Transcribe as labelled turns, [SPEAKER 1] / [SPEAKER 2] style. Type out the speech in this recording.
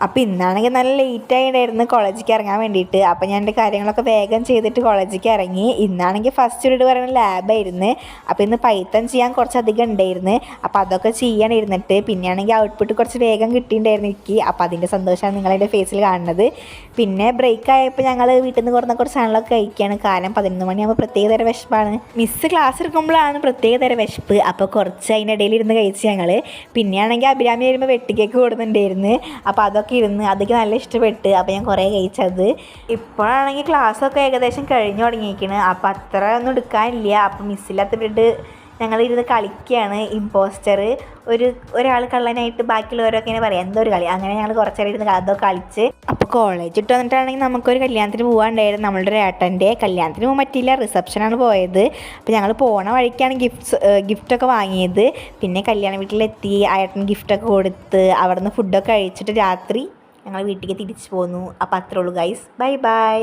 [SPEAKER 1] അപ്പോൾ ഇന്നാണെങ്കിൽ നല്ല ലേറ്റായിട്ടായിരുന്നു കോളേജിലേക്ക് ഇറങ്ങാൻ വേണ്ടിയിട്ട്. അപ്പോൾ ഞാൻ എൻ്റെ കാര്യങ്ങളൊക്കെ വേഗം ചെയ്തിട്ട് കോളേജിലേക്ക് ഇറങ്ങി. ഇന്നാണെങ്കിൽ ഫസ്റ്റ് പീരീഡ് പറയുന്ന ലാബായിരുന്നു. അപ്പോൾ ഇന്ന് പൈത്തൺ ചെയ്യാൻ കുറച്ചധികം ഉണ്ടായിരുന്നു. അപ്പോൾ അതൊക്കെ ചെയ്യാൻ ഇരുന്നിട്ട് പിന്നെയാണെങ്കിൽ ഔട്ട്പുട്ട് കുറച്ച് വേഗം കിട്ടിയിട്ടുണ്ടായിരുന്നു എനിക്ക്. അപ്പോൾ അതിൻ്റെ സന്തോഷമാണ് നിങ്ങളെൻ്റെ ഫേസിൽ കാണുന്നത്. പിന്നെ ബ്രേക്ക് ആയപ്പോൾ ഞങ്ങൾ വീട്ടിൽ നിന്ന് കുറച്ച് സാധനങ്ങളൊക്കെ കഴിക്കുകയാണ്. കാരണം 11 മണിയാകുമ്പോൾ പ്രത്യേക തരം വിശപ്പാണ്. മിസ്സ് ക്ലാസ് എടുക്കുമ്പോഴാണ് പ്രത്യേക തരം വിശപ്പ്. അപ്പോൾ കുറച്ച് അതിൻ്റെ ഇടയിൽ ഇരുന്ന് കഴിച്ച് ഞങ്ങൾ. പിന്നെയാണെങ്കിൽ അഭിരാമി വരുമ്പോൾ വെട്ടിക്കേക്ക് കൊടുക്കുന്നുണ്ടായിരുന്നു. അപ്പോൾ അതൊക്കെ നല്ല ഇഷ്ടപ്പെട്ട്. അപ്പോൾ ഞാൻ കുറേ കഴിച്ചത്. ഇപ്പോഴാണെങ്കിൽ ക്ലാസ്സൊക്കെ ഏകദേശം കഴിഞ്ഞു തുടങ്ങിയിരിക്കുന്നത്. അപ്പോൾ അത്ര ഒന്നും എടുക്കാനില്ല. അപ്പോൾ മിസ്സില്ലാത്ത പീരീഡ് ഞങ്ങളിരുന്ന് കളിക്കുകയാണ്. ഇമ്പോസ്റ്റർ ഒരാൾ കള്ളനായിട്ട് ബാക്കിയുള്ളവരൊക്കെ ഇങ്ങനെ പറയാം എന്തോ ഒരു കളി. അങ്ങനെ ഞങ്ങൾ കുറച്ചേരം ഇരുന്ന് അതൊക്കെ കളിച്ച്. അപ്പോൾ കോളേജ് ഇട്ട് വന്നിട്ടാണെങ്കിൽ നമുക്കൊരു കല്യാണത്തിന് പോകാനുണ്ടായിരുന്നു. നമ്മളുടെ ഒരു ഏട്ടൻ്റെ കല്യാണത്തിന് പോകാൻ പറ്റിയില്ല, റിസപ്ഷനാണ് പോയത്. അപ്പോൾ ഞങ്ങൾ പോണ വഴിക്കാണ് ഗിഫ്റ്റൊക്കെ വാങ്ങിയത്. പിന്നെ കല്യാണ വീട്ടിലെത്തി, ഏട്ടൻ ഗിഫ്റ്റൊക്കെ കൊടുത്ത് അവിടെ നിന്ന് ഫുഡൊക്കെ കഴിച്ചിട്ട് രാത്രി ഞങ്ങൾ വീട്ടിലേക്ക് തിരിച്ചു പോന്നു. അപ്പോൾ അത്രേ ഉള്ളൂ ഗൈസ്. Bye bye.